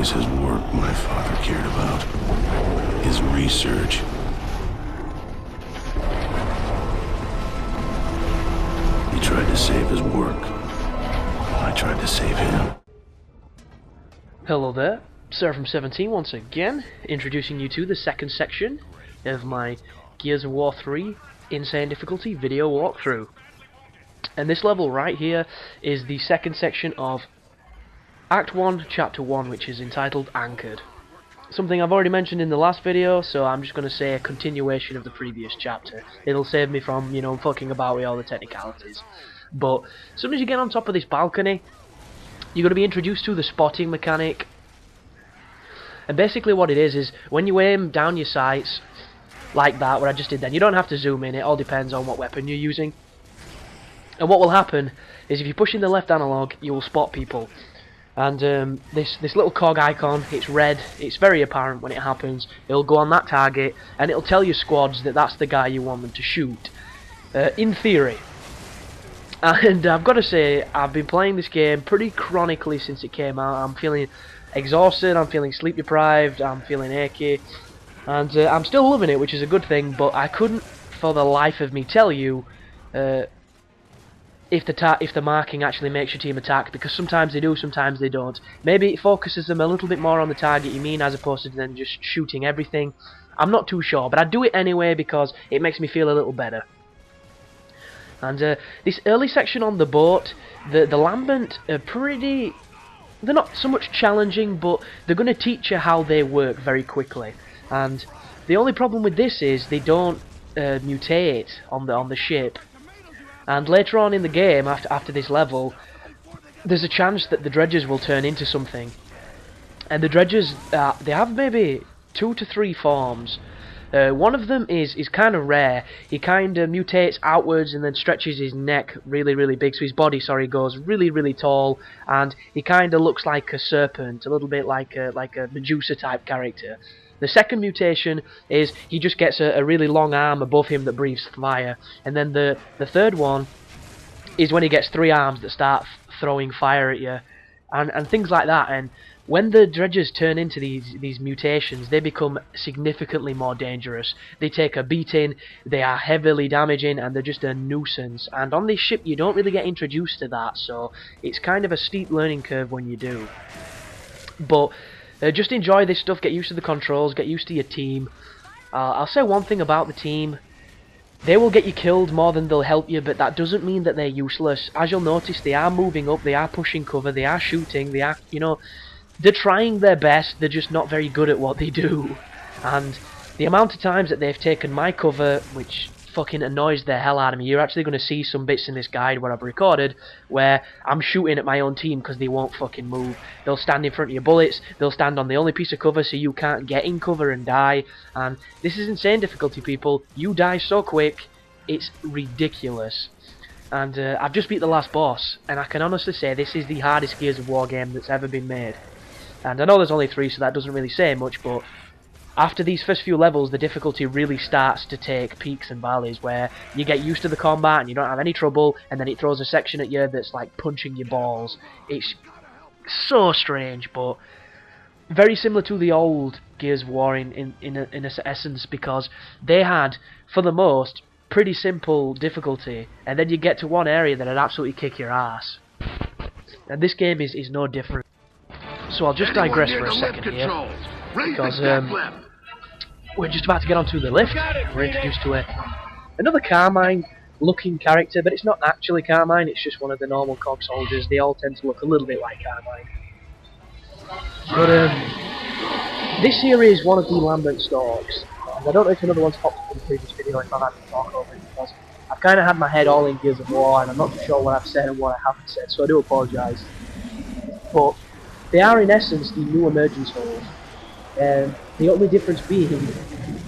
always his work my father cared about. His research. He tried to save his work. I tried to save him. Hello there, Sera from 17 once again, introducing you to the second section of my Gears of War 3 Insane Difficulty video walkthrough. And this level right here is the second section of Act 1, Chapter 1, which is entitled Anchored. Something I've already mentioned in the last video, so I'm just going to say a continuation of the previous chapter. It'll save me from, fucking about with all the technicalities. But as soon as you get on top of this balcony, you're going to be introduced to the spotting mechanic. And basically what it is when you aim down your sights, like that, what I just did then, you don't have to zoom in, it all depends on what weapon you're using. And what will happen is if you're pushing the left analog, you will spot people. And this little cog icon, it's red, it's very apparent when it happens. It'll go on that target, and it'll tell your squads that that's the guy you want them to shoot. In theory. And I've got to say, I've been playing this game pretty chronically since it came out. I'm feeling exhausted, I'm feeling sleep deprived, I'm feeling achy. And I'm still loving it, which is a good thing, but I couldn't for the life of me tell you if the marking actually makes your team attack, because sometimes they do, sometimes they don't. Maybe it focuses them a little bit more on the target you mean, as opposed to then just shooting everything. I'm not too sure, but I do it anyway because it makes me feel a little better. And this early section on the boat, the lambent are pretty... They're not so much challenging, but they're going to teach you how they work very quickly. And the only problem with this is they don't mutate on the ship. And later on in the game, after this level, there's a chance that the dredgers will turn into something. And the dredgers, they have maybe 2 to 3 forms. One of them is kind of rare. He kind of mutates outwards and then stretches his neck really, really big. So his body, goes really, really tall. And he kind of looks like a serpent, a little bit like a Medusa type character. The second mutation is he just gets a really long arm above him that breathes fire. And then the third one is when he gets 3 arms that start throwing fire at you. And things like that. And when the dredgers turn into these mutations, they become significantly more dangerous. They take a beating, they are heavily damaging, and they're just a nuisance. And on this ship you don't really get introduced to that, so it's kind of a steep learning curve when you do. But just enjoy this stuff, get used to the controls, get used to your team. I'll say one thing about the team. They will get you killed more than they'll help you, but that doesn't mean that they're useless. As you'll notice, they are moving up, they are pushing cover, they are shooting, they are, they're trying their best, they're just not very good at what they do. And the amount of times that they've taken my cover, which fucking annoys the hell out of me. You're actually going to see some bits in this guide where I've recorded where I'm shooting at my own team because they won't fucking move. They'll stand in front of your bullets, they'll stand on the only piece of cover so you can't get in cover and die. And this is insane difficulty, people. You die so quick, it's ridiculous. And I've just beat the last boss, and I can honestly say this is the hardest Gears of War game that's ever been made. And I know there's only 3, so that doesn't really say much, but after these first few levels, the difficulty really starts to take peaks and valleys where you get used to the combat and you don't have any trouble, and then it throws a section at you that's like punching your balls. It's so strange, but very similar to the old Gears of War in essence, because they had, for the most, pretty simple difficulty, and then you get to one area that'd absolutely kick your ass. And this game is no different. So I'll just digress for a second here, because we're just about to get onto the lift. We're introduced to another Carmine looking character, but it's not actually Carmine, it's just one of the normal COG soldiers. They all tend to look a little bit like Carmine. But this here is one of the Lambent stalks. And I don't know if another one's popped up in the previous video if I've had to talk over it, because I've kind of had my head all in Gears of War and I'm not too sure what I've said and what I haven't said, so I do apologise. But they are in essence the new emergence holes. The only difference being,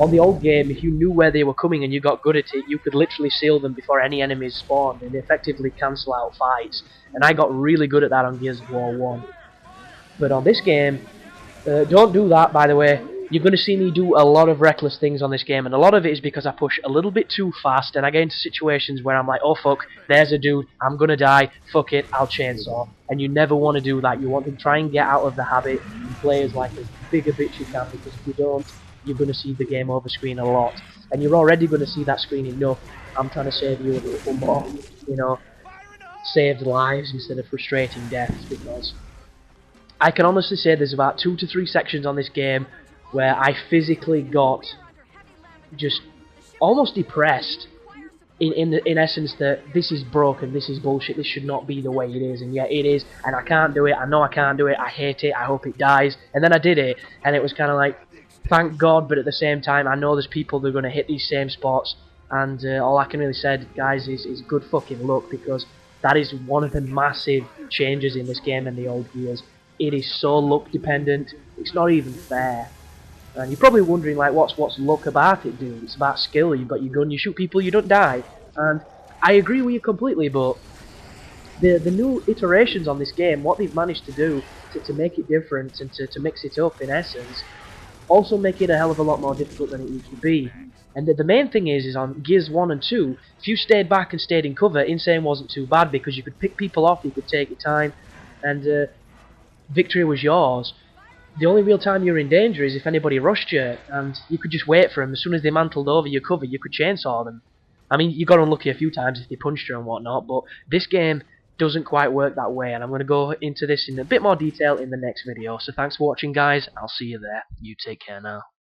on the old game, if you knew where they were coming and you got good at it, you could literally seal them before any enemies spawned and effectively cancel out fights. And I got really good at that on Gears of War 1. But on this game, don't do that, by the way. You're going to see me do a lot of reckless things on this game, and a lot of it is because I push a little bit too fast and I get into situations where I'm like, oh fuck, there's a dude, I'm going to die, fuck it, I'll chainsaw. And you never want to do that. You want to try and get out of the habit players like as big a bit you can, because if you don't, you're going to see the game over screen a lot. And you're already going to see that screen enough. I'm trying to save you a little more, you know, saved lives instead of frustrating deaths, because I can honestly say there's about 2 to 3 sections on this game where I physically got just almost depressed in essence that this is broken, this is bullshit, this should not be the way it is, and yet it is, and I can't do it, I know I can't do it, I hate it, I hope it dies, and then I did it, and it was kind of like, thank God, but at the same time, I know there's people that are going to hit these same spots, and all I can really say, guys, is good fucking luck, because that is one of the massive changes in this game and the old Gears. It is so luck dependent, it's not even fair. And you're probably wondering, like, what's luck about it, dude? It's about skill. You've got your gun, you shoot people, you don't die. And I agree with you completely, but the new iterations on this game, what they've managed to do to make it different and to mix it up, in essence, also make it a hell of a lot more difficult than it used to be. And the main thing is on Gears 1 and 2, if you stayed back and stayed in cover, Insane wasn't too bad, because you could pick people off, you could take your time, and victory was yours. The only real time you're in danger is if anybody rushed you, and you could just wait for them. As soon as they mantled over your cover, you could chainsaw them. I mean, you got unlucky a few times if they punched you and whatnot, but this game doesn't quite work that way, and I'm going to go into this in a bit more detail in the next video. So thanks for watching, guys. I'll see you there. You take care now.